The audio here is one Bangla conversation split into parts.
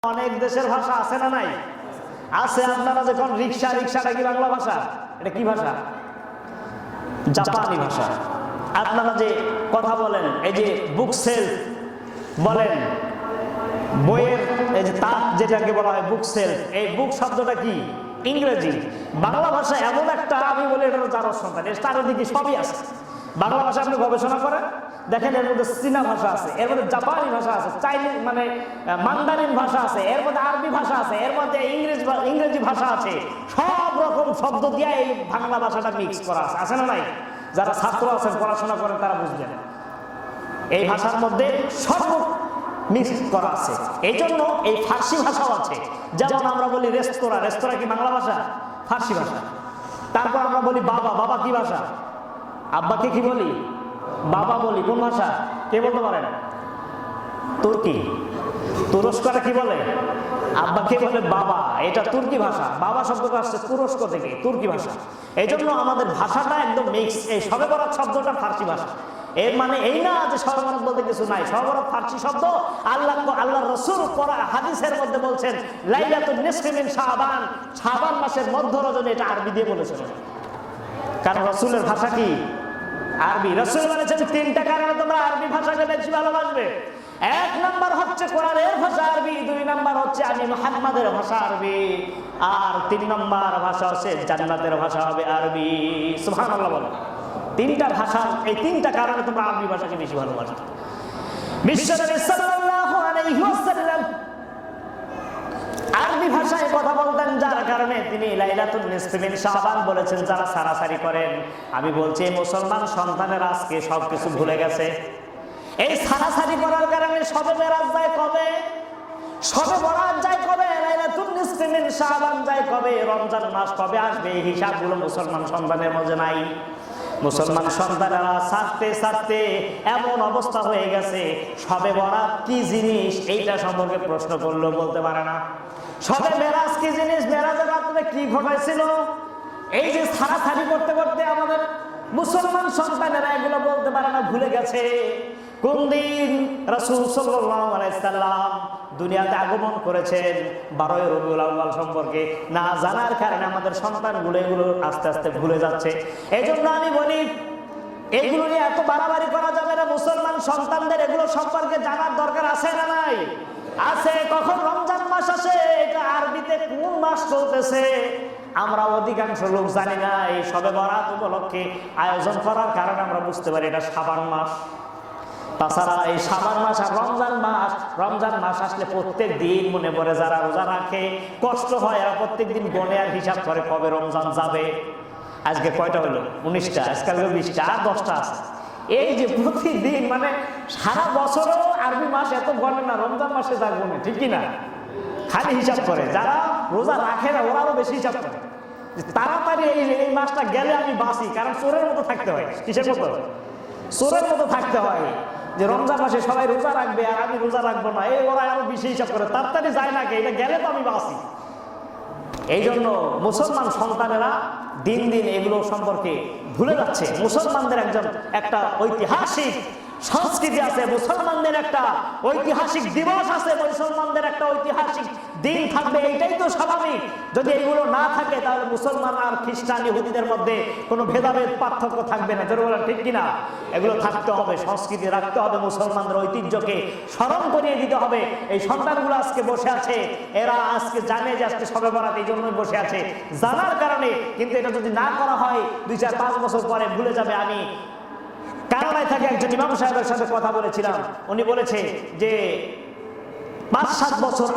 অনেক দেশের ভাষা আছে না নাই? আছে। আপনারা যখন রিক্সা, রিক্সাটা কি বাংলা ভাষা? এটা কি ভাষা? জাপানি ভাষা। আপনারা যে কথা বলেন, এই যে বুক সেল বলেন, বইয়ের এই যে তাক যেটাকে বলা হয় বুক সেল, এই বুক শব্দটা কি? ইংরেজি। বাংলা ভাষা এমন একটা, আমি বলি এটা হলো জারজ সন্তান, এর চারিদিকে সবই আছে। বাংলা ভাষা আপনি গবেষণা করেন, দেখেন এর মধ্যে চীনা ভাষা আছে, এর মধ্যে জাপানি ভাষা আছে, চাইনিজ মানে মান্দারিন ভাষা আছে, এর মধ্যে আরবি ভাষা আছে, এর মধ্যে ইংরেজি ভাষা আছে। সব রকম শব্দ দিয়ে এই বাংলা ভাষাটা মিক্স করা আছে, আছে না নাই? যারা ছাত্র আছেন, পড়াশোনা করেন, তারা বুঝবেন এই ভাষার মধ্যে সব মিক্স করা আছে। এই জন্য এই ফার্সি ভাষাও আছে। যেমন আমরা বলি রেস্তোরাঁ, রেস্তোরাঁ কি বাংলা ভাষা? ফার্সি ভাষা। তারপর আমরা বলি বাবা, বাবা কি ভাষা? আব্বাকে কি বলি? বাবা বলি। কোন ভাষা? কে বলতে পারেন? তুর্কি। তুরস্করা কি বলে? আব্বাকে বলে বাবা, এটা তুর্কি ভাষা। বাবা শব্দটা আসছে তুরস্ক থেকে, তুর্কি ভাষা। এই জন্য আমাদের ভাষাটা একদম মিক্স। এই শবে বরাত শব্দটা ফার্সি ভাষা। এর মানে এই না যে শবে বরাত বলতে কিছু নাই। শবে বরাত ফার্সি শব্দ। আল্লাহর রাসূল হাদিসের মধ্যে বলছেন লাইলাতুন নিসফি মিন শাবান, শাবান মাসের মধ্য রজনী, এটা আরবি দিয়ে বলেছেন। কারণ রাসূলের ভাষা কি? আরবি। রাসূল বলেছেন তিনটা কারণে তোমরা আরবি ভাষাকে বেশি ভালোবাসবে। এক নাম্বার হচ্ছে কোরআনের ভাষা আরবি, দুই নাম্বার হচ্ছে আমি মুহাম্মাদের ভাষা আরবি, আর তিন নাম্বার ভাষা হচ্ছে জান্নাতের ভাষা হবে আরবি। সুবহানাল্লাহ বলো। তিনটা ভাষা, এই তিনটা কারণে তোমরা আরবি ভাষাকে বেশি ভালোবাসো। বিশ্বনবী সাল্লাল্লাহু আলাইহি ওয়াসাল্লাম আরবি ভাষায় কথা বলতেন, যার কারণে তিনি লাইলাতুন নিসফি মিন শাবান বলেছেন। যারা সারাসারি করেন, আমি বলছি মুসলমান সন্তানের আজকে সবকিছু ভুলে গেছে। এই সারাসারি করার কারণে শবে মেরাজ যায় কবে, শবে বরাত যায় কবে, লাইলাতুন নিসফি মিন শাবান যায় কবে, রমজান মাস কবে আসবে, এই হিসাবগুলো মুসলমান সন্তানের মধ্যে নাই। মুসলমান সন্তানেরা ছাড়তে ছাড়তে এমন অবস্থা হয়ে গেছে, শবে বরাত কি জিনিস এইটা সম্পর্কে প্রশ্ন করলেও বলতে পারে না। শবে মেরাজ কি জিনিস, মেরাজের রাতে কি ঘটাইছিল, এই যে ছাড়াছাড়ি করতে করতে আমাদের মুসলমান সন্তানেরা এগুলো বলতে পারে না, ভুলে গেছে। কোন দিন রাসূল সাল্লাল্লাহু আলাইহি সাল্লাম দুনিয়াতে আগমন করেছেন, 12ই রবিউল আউয়াল সম্পর্কে না জানার কারণে আমাদের সন্তানগুলো এগুলো আস্তে আস্তে ভুলে যাচ্ছে। এই জন্য আমি বলি এগুলো নিয়ে এত বাড়াবাড়ি করা যাবে না। মুসলমান সন্তানদের এগুলো সম্পর্কে জানার দরকার আছে না নাই? আছে। কখন রমজান মাস আসে, এটা আরবিতে কোন মাস চলতেছে আমরা অধিকাংশ লোক জানি না। এই শবে বরাত উপলক্ষে আয়োজন করার কারণে আমরা বুঝতে পারি এটা শাবান মাস। তাছাড়া এই শাবান মাস আর রমজান মাস আসলে প্রত্যেক দিন মনে পড়ে, যারা রোজা রাখে কষ্ট হয়, আর প্রত্যেক দিন গণে আর হিসাব করে কবে রমজান যাবে। আজকে কয়টা হলো? 19টা। আজকাল 20টা, আর 10টা আছে। এই যে প্রতিদিন মানে সারা বছরও আরবি মাস এত গণে না, রমজান মাসে যা গণে, ঠিক কিনা? খালি হিসাব করে। যারা রোজা রাখে না ওরা আরো বেশি হিসাব করে, তাড়াতাড়ি এই মাসটা গেলে আমি বাঁচি। কারণ চোরের মতো থাকতে হয়। কিসের মতো? চোরের মতো থাকতে হয়, যে রমজান মাসে সবাই রোজা রাখবে আর আমি রোজা রাখবো না, এই ওরা আরো বেশি হিসাব করে, তাড়াতাড়ি যায় না, এটা গেলে তো আমি বাঁচি। এই জন্য মুসলমান সন্তানেরা দিন দিন এগুলো সম্পর্কে ভুলে যাচ্ছে। মুসলমানদের একটা ঐতিহাসিক সংস্কৃতি আছে, মুসলমানদের একটা ঐতিহাসিক দিবস আছে, মুসলমানদের একটা ঐতিহাসিক দিন থাকবে, এইটাই তো স্বাভাবিক। যদি এগুলো না থাকে তাহলে মুসলমান আর খ্রিস্টান ইহুদিদের মধ্যে কোনো ভেদাভেদ পার্থক্য থাকবে না। যারা বলেন ঠিক কিনা? এগুলো থাকতে হবে, সংস্কৃতি রাখতে হবে, মুসলমানদের ঐতিহ্যকে স্মরণ করিয়ে দিতে হবে। এই সন্তানগুলো আজকে বসে আছে, এরা আজকে জানে যে আজকে শবে বরাত, এই জন্যই বসে আছে জানার কারণে। কিন্তু এটা যদি না করা হয় 2-4-5 বছর পরে ভুলে যাবে। আমি কানাডায় থাকে একজন ইমাম সাহেবের সাথে কথা বলেছিলাম, উনি বলেছে যে 5-7 বছর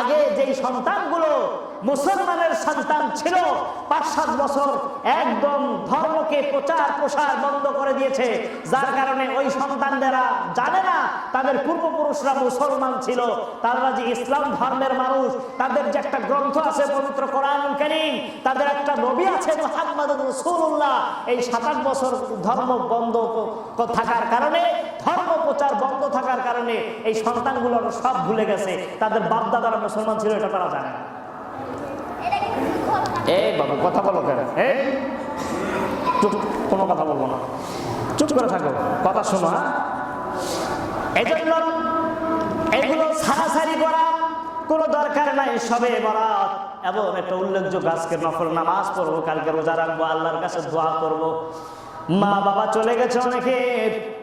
আগে যেই সন্তানগুলো মুসলমানের সন্তান ছিল, 5-7 বছর একদম ধর্মকে প্রসার বন্ধ করে দিয়েছে, যার কারণে ওই সন্তানদেরা জানে না তাদের পূর্বপুরুষরা মুসলমান ছিল, তারা যে ইসলাম ধর্মের মানুষ, তাদের যে একটা গ্রন্থ আছে পবিত্র কোরআনুল কারীম, তাদের একটা নবী আছে মুহাম্মদুর রাসূলুল্লাহ। এই 7-8 বছর ধর্ম বন্ধ থাকার কারণে, ধর্ম প্রচার বন্ধ থাকার কারণে এই সন্তানগুলো সব ভুলে গেছে। তাদের বাপ দাদারা মুসলমান ছিল, এটা তারা জানে না। এই বাবু কথা বলো কেন? চুপ, কোনো কথা বলবো না, চুপ করে থাকো, কথা শোনো। এই জন্য এগুলো ছাড়াছাড়ি করা কোনো দরকার নাই। সবে বরাত এবং একটা উল্লেখযোগ্য আজকে নফল নামাজ পড়বো, কালকে রোজা রাখবো, আল্লাহর কাছে দোয়া করব। মা বাবা চলে গেছে অনেকে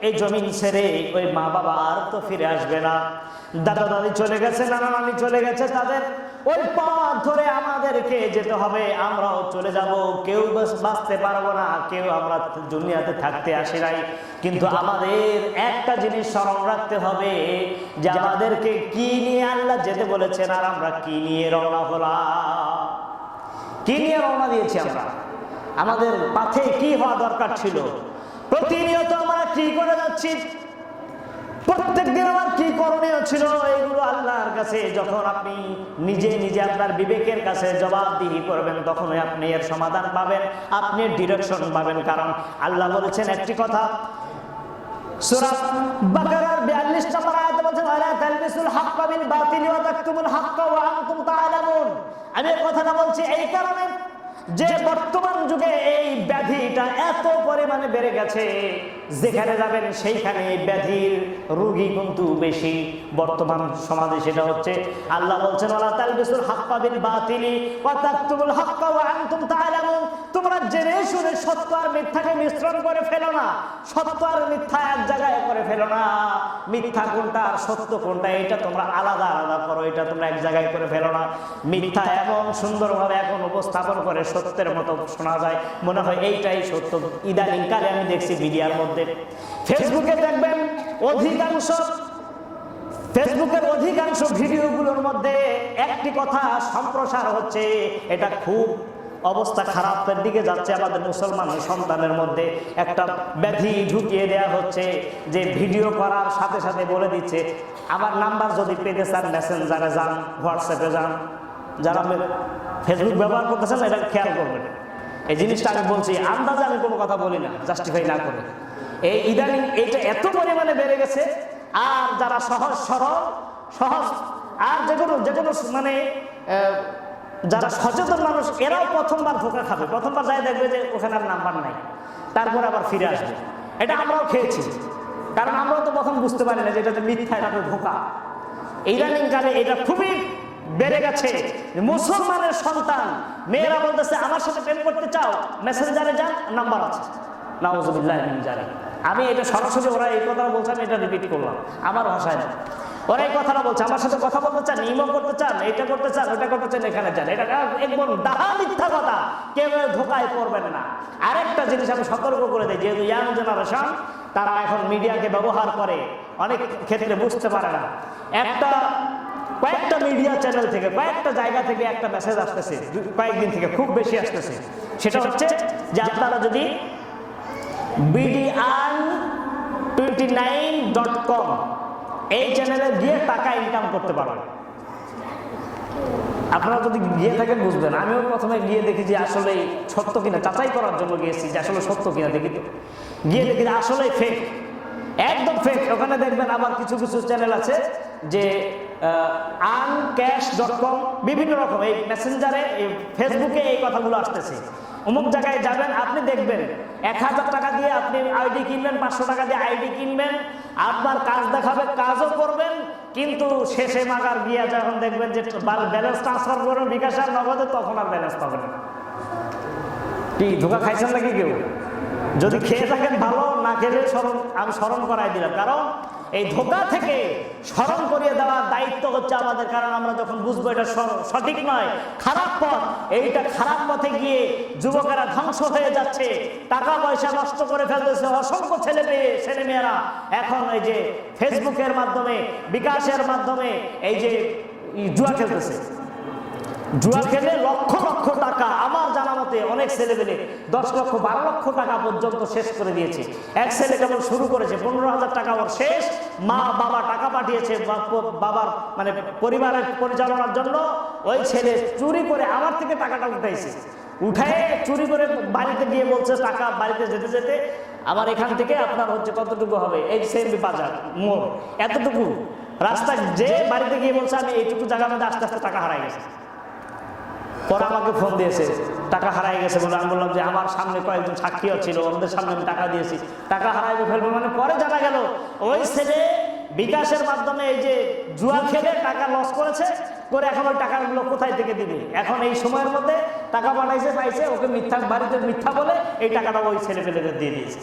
এই জমিন ছেড়ে, ওই মা বাবা আর তো ফিরে আসবে না। দাদা দাদি চলে গেছে, নানা নানি চলে গেছে, তাদের ওই পথ ধরে আমাদেরকে যেতে হবে, আমরাও চলে যাব। কেউ বাঁচতে পারবো না, কেউ আমরা দুনিয়াতে থাকতে আসি নাই। কিন্তু আমাদের একটা জিনিস স্মরণ রাখতে হবে যে আমাদেরকে কি নিয়ে আল্লাহ যেতে বলেছেন, আর আমরা কি নিয়ে রওনা হলাম, কি নিয়ে রওনা দিয়েছি আমরা, আমাদের পথে কি হওয়া দরকার ছিল, প্রতিনিয়ত আমরা কি করে যাচ্ছি, প্রত্যেকদিন আমার কি করণীয় ছিল, এগুলো আল্লাহর কাছে যখন আপনি নিজে নিজে আপনার বিবেকের কাছে জবাবদিহি করবেন, তখনই আপনি এর সমাধান পাবেন, আপনি ডিরেকশন পাবেন। কারণ আল্লাহ বলেছেন একটি কথা, সূরা বাকারার 42 নম্বর আয়াতে বলেছেন, ওয়ালা তালবিসুল হাক্কা বিল বাতিল ওয়া তাকতুমুল হাক্কা ওয়া আনতুম তা'লামুন। আমি এই কথাটা বলছি এই কারণে যে বর্তমান যুগে এই ব্যাধিটা এত পরিমাণে বেড়ে গেছে, যেখানে যাবেন সেইখানে ব্যাধির রোগী কিন্তু বেশি বর্তমান সমাজে। সেটা হচ্ছে আল্লাহ বলছেন, ওয়ালা তালবিসুল হাক্কা বিল বাতিলি ওয়া তাকতুমুল হাক্কা ওয়া আনতুম তা'লামুন। তোমরা জেনে শুনে সত্য আর মিথ্যাকে মিশ্রণ করে ফেলো না, সত্য আর মিথ্যা এক জায়গায় করে ফেলো না, মিথ্যা কোনটা আর সত্য কোনটা এটা তোমরা আলাদা আলাদা করো, এটা তোমরা এক জায়গায় করে ফেলো না। মিথ্যা এমন সুন্দরভাবে এখন উপস্থাপন করে সত্যের মতো শোনা যায়, মনে হয় এইটাই সত্য। ইদানিং কালে আমি দেখছি মিডিয়ার মধ্যে, ফেসবুকে দেখবেন ফেসবুকের অধিকাংশ ভিডিওগুলোর মধ্যে একটি কথা সম্প্রসার হচ্ছে, এটা খুব অবস্থা খারাপের দিকে যাচ্ছে। আমাদের মুসলমান সন্তানের মধ্যে একটা ব্যাধি ঢুকিয়ে দেওয়া হচ্ছে যে ভিডিও করার সাথে সাথে বলে দিচ্ছে, আমার নাম্বার যদি পেতে চান মেসেঞ্জারে যান, হোয়াটসঅ্যাপে যান। যারা ফেসবুক ব্যবহার করতেছেন এটা খেয়াল করবেন। এই জিনিসটা আমি বলছি আন্দাজে, আমি কোনো কথা বলি না জাস্টিফাই না করে। এই ইদানিং এটা এত পরিমাণে বেড়ে গেছে। আর যারা সহজ আর যে কোনো মানে যারা সচেতন মানুষ, এরাও প্রথমবার ধোঁকা খাবে, প্রথমবার যাই দেখবে যে ওখানে আর নাম্বার নাই, তারপরে আবার ফিরে আসবে। এটা আমরাও খেয়েছি, কারণ আমরাও তো প্রথম বুঝতে পারি না যে এটা মিথ্যা, এটা তো ধোঁকা। ইদানিং কালে এটা খুবই বেড়ে গেছে। মুসলমানের সন্তান মেয়েরা বলতেছে, আমার সাথে প্রেম করতে চাও, মেসেঞ্জারে যান, নাম্বার আছে। নাউযুবিল্লাহ মিন যালিক। আমি এটা সরাসরি, ওরা এই কথা বলছে, আমি এটা রিপিট করলাম আমার ভাষায় না। ওরা এই কথাটা বলছে, আমার সাথে কথা বলতে চান, ইমো করতে চান, এটা করতে চান, ওটা করতে চান, এখানে যান। এটা একদম ডাহা মিথ্যা কথা, কেউ ধোঁকায় পড়বেন না। আরেকটা জিনিস আমি সতর্ক করে দিই, যেহেতু ইয়াং জেনারেশন, তারা এখন মিডিয়াকে ব্যবহার করে, অনেক ক্ষেত্রে বুঝতে পারে না। কয়েকটা মিডিয়া চ্যানেল থেকে, কয়েকটা জায়গা থেকে একটা মেসেজ আসতেছে, কয়েকদিন থেকে খুব বেশি আসতেছে। সেটা হচ্ছে যে আপনারা যদি bdn29.com এই চ্যানেলে গিয়ে টাকা ইনকাম করতে পারবেন। আপনারা যদি গিয়ে থাকেন বুঝবেন। আমিও প্রথমে গিয়ে দেখি যে আসলে সত্য কিনা, যাচাই করার জন্য গিয়েছি যে আসলে সত্য কিনা। দেখি তো গিয়ে দেখি যে আসলে ফেক, একদম ফেক। ওখানে দেখবেন আবার কিছু কিছু চ্যানেল আছে যে uncash.com, বিভিন্ন রকম এই মেসেঞ্জারে, ফেসবুকে এই কথাগুলো আসতেছে। অমুক জায়গায় যাবেন, আপনি দেখবেন 1000 টাকা দিয়ে আপনি আইডি কিনবেন, 500 টাকা দিয়ে আইডি কিনবেন, আপনার কাজ দেখাবে, কাজও করবেন, কিন্তু শেষে মাগার গিয়া যখন দেখবেন যে ব্যালেন্স ট্রান্সফার করবেন বিকাশ আর নগদে, তখন আর ব্যালেন্স পাবেন না। কি ধোঁকা খাইছেন নাকি কেউ? যদি খেয়ে থাকেন ভালো, না খেলে আমি স্মরণ করাই দিলাম। কারণ এই ধোঁকা থেকে স্মরণ করিয়ে দেওয়ার দায়িত্ব হচ্ছে আমাদের। কারণ আমরা যখন বুঝবো এটা সঠিক নয়, খারাপ পথ, এইটা খারাপ পথে গিয়ে যুবকেরা ধ্বংস হয়ে যাচ্ছে, টাকা পয়সা নষ্ট করে ফেলতেছে। অসংখ্য ছেলেমেয়েরা এখন এই যে ফেসবুকের মাধ্যমে, বিকাশের মাধ্যমে এই যে জুয়া খেলতেছে। জুয়া খেলে লক্ষ লক্ষ টাকা, আমার জানা মতে অনেক ছেলেমেয়ে 10 লক্ষ 12 লক্ষ টাকা পর্যন্ত শেষ করে দিয়েছে। এক ছেলে কেবল শুরু করেছে, 15,000 টাকা ওর শেষ। মা বাবা টাকা পাঠিয়েছে বাবার মানে পরিবারের পরিচালনার জন্য। ওই ছেলে চুরি করে আমার থেকে টাকাটা উঠায় চুরি করে বাড়িতে গিয়ে বলছে, টাকা বাড়িতে যেতে যেতে আমার এখান থেকে আপনার হচ্ছে কতটুকু হবে, এই সেমবি বাজার মোড় এতটুকু রাস্তা, যে বাড়িতে গিয়ে বলছে আমি এইটুকু জায়গার মধ্যে আস্তে আস্তে টাকা হারাই গেছে। পরে আমাকে ফোন দিয়েছে, টাকা হারাই গেছে বলে। আমি বললাম যে আমার সামনে কয়েকজন সাক্ষীও ছিল, ওদের সামনে আমি টাকা দিয়েছি, টাকা হারাই ফেলবো মানে। পরে জানা গেল ওই ছেলে বিকাশের মাধ্যমে এই যে জুয়া খেলে টাকা লস করেছে, করে এখন ওই টাকাগুলো কোথায় থেকে দিবে? এখন এই সময়ের মধ্যে টাকা পাইছে, ওকে মিথ্যা বাড়িতে মিথ্যা বলে এই টাকাটা ওই ছেলেপেলেদের দিয়ে দিয়েছে।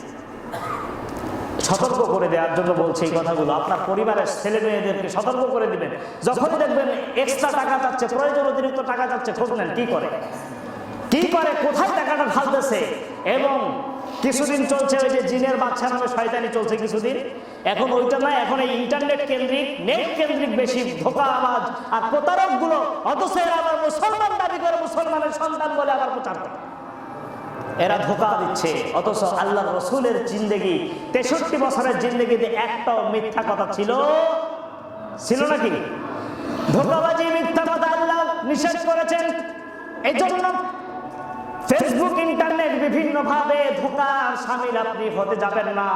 সতর্ক করে দেওয়ার জন্য বলছে এই কথাগুলো। আপনার পরিবারের ছেলে মেয়েদেরকে সতর্ক করে দিবেন। যখনই দেখবেন এক্সট্রা টাকা চাচ্ছে, প্রয়োজন অতিরিক্ত টাকা চাচ্ছে, খোঁজ নেন কি করে, কোথায় টাকাটা ঢালতেছে। এবং কিছুদিন চলছে ওই যে জিনের বাচ্চা নামে শয়তানি চলছে কিছুদিন, এখন ওইটা নয়, এখন এই ইন্টারনেট কেন্দ্রিক, নেট কেন্দ্রিক বেশি ধোঁকা আওয়াজ আর প্রতারক গুলো। অথচ এরা আবার মুসলমান দাবি করে, মুসলমানের সন্তান বলে আবার প্রচার করে, এরা ধোঁকা দিচ্ছে। অথচ আল্লাহ রসুলের জিন্দেগি, 63 বছরের জিন্দেগিতে একটাও মিথ্যা কথা ছিল নাকি? ধোঁকাবাজি, মিথ্যা কথা আল্লাহ নিষেধ করেছেন। এই জন্য ফেসবুক, ইন্টারনেট বিভিন্ন ভাবে ধোঁকার শামিল আপনি হতে যাবেন না।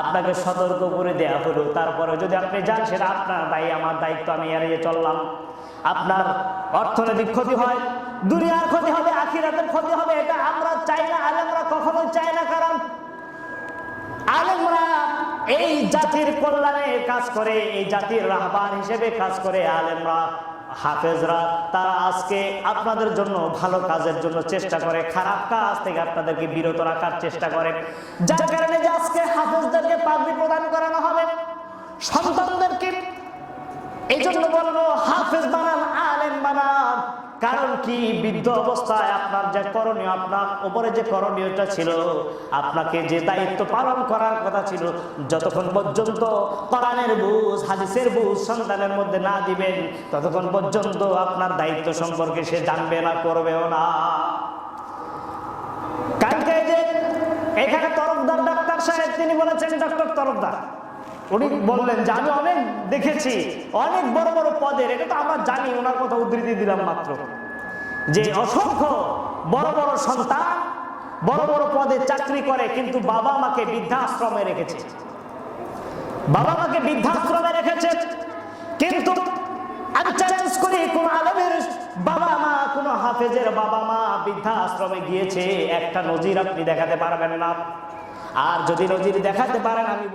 আপনাকে সতর্ক করে দেয়া হলো, তারপরে যদি আপনি যান সেটা আপনার দায়ী, আমার দায়িত্ব, আমি এড়িয়ে চললাম। আপনার অর্থনৈতিক ক্ষতি হয়, দুনিয়ার ক্ষতি হবে, আখিরাতের ক্ষতি হবে, এটা আমরা চাই না, আলেমরা কখনোই চায় না। কারণ আলেমরা এই জাতির কল্যাণে কাজ করে, এই জাতির রাহবার হিসেবে কাজ করে। আলেমরা, হাফেজরা, তারা আজকে আপনাদের জন্য ভালো কাজের জন্য চেষ্টা করে, খারাপ কাজ থেকে আপনাদেরকে বিরত রাখার চেষ্টা করে। যার কারণে যে আজকে হাফেজদেরকে পাগড়ি প্রদান করানো হবে, সন্তানদেরকে। এই জন্য বলবো, হাফেজ বানান, আলেম বানান। কারণ কি, বৃদ্ধ অবস্থায় আপনার যে করণীয়, আপনার উপরে যে করণীয়টা ছিল, আপনাকে যে দায়িত্ব পালন করার কথা ছিল, যতক্ষণ পর্যন্ত কোরআনের বুঝ, হাদিসের বুঝ সন্তানের মধ্যে না দিবেন, ততক্ষণ পর্যন্ত আপনার দায়িত্ব সম্পর্কে সে জানবে না, করবেও না। কালকে যে এখানে তরফদার ডাক্তার সাহেব, তিনি বলেছেন, ডক্টর তরফদার, উনি বললেন যে আমি অনেক দেখেছি অনেক বড় বড় পদের, এটা তো আমরা জানি, ওনার কথা উদ্ধৃতি দিলাম মাত্র, যে অসংখ্য বড় বড় সন্তান বড় বড় পদে চাকরি করে, কিন্তু বাবা মাকে বৃদ্ধাশ্রমে রেখেছে, কিন্তু আমি চ্যালেঞ্জ করি, কোন আলেমের বাবা মা, কোন হাফেজের বাবা মা বৃদ্ধাশ্রমে গিয়েছে একটা নজির আপনি দেখাতে পারবেন না। আর যদি নজির দেখাতে পারেন, আমি